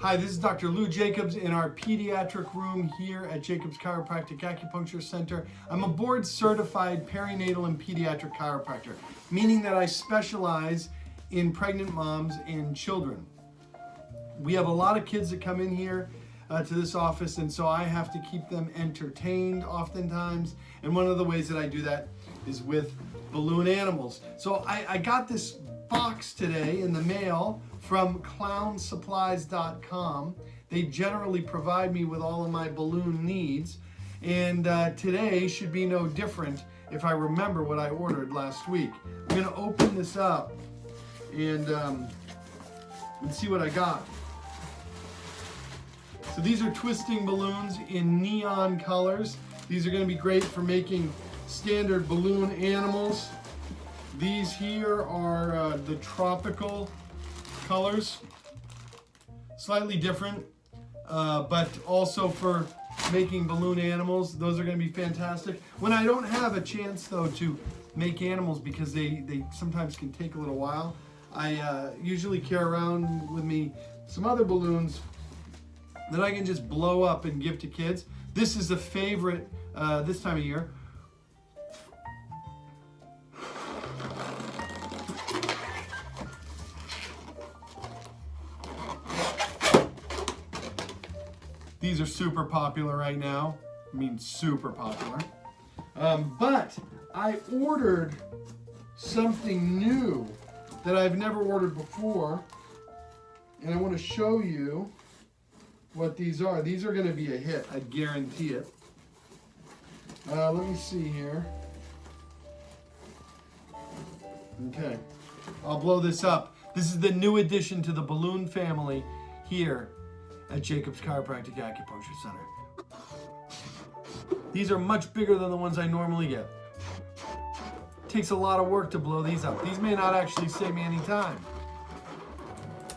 Hi, this is Dr. Lou Jacobs in our pediatric room here at Jacobs Chiropractic Acupuncture Center. I'm a board certified perinatal and pediatric chiropractor, meaning that I specialize in pregnant moms and children. We have a lot of kids that come in here to this office, and so I have to keep them entertained oftentimes. And one of the ways that I do that is with balloon animals. So I got this box today in the mail from clownsupplies.com. They generally provide me with all of my balloon needs, and today should be no different if I remember what I ordered last week. I'm going to open this up and see what I got. So these are twisting balloons in neon colors. These are going to be great for making standard balloon animals. These here are the tropical colors, slightly different, but also for making balloon animals. Those are going to be fantastic. When I don't have a chance though to make animals, because they sometimes can take a little while, I usually carry around with me some other balloons that I can just blow up and give to kids. This is a favorite this time of year. These are super popular right now. I mean, super popular. But I ordered something new that I've never ordered before, and I want to show you what these are. These are going to be a hit, I guarantee it. Let me see here. Okay, I'll blow this up. This is the new addition to the balloon family here at Jacobs Chiropractic Acupuncture Center. These are much bigger than the ones I normally get. Takes a lot of work to blow these up. These may not actually save me any time.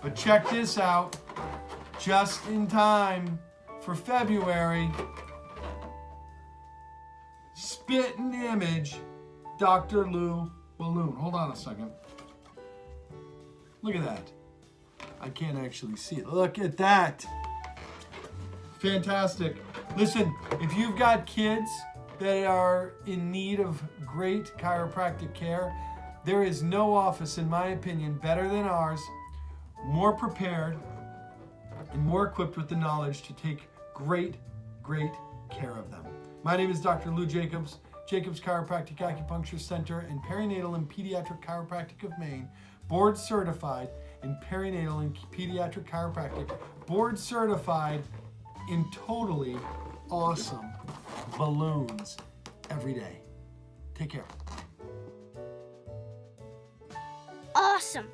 But check this out. Just in time for February. Spit and image Dr. Lou balloon. Hold on a second. Look at that. I can't actually see it. Look at that. Fantastic. Listen, if you've got kids that are in need of great chiropractic care, there is no office, in my opinion, better than ours, more prepared and more equipped with the knowledge to take great care of them. My name is Dr. Lou Jacobs, Jacobs Chiropractic Acupuncture Center and Perinatal and Pediatric Chiropractic of Maine, board certified in perinatal and pediatric chiropractic, board certified in totally awesome balloons every day. Take care. Awesome.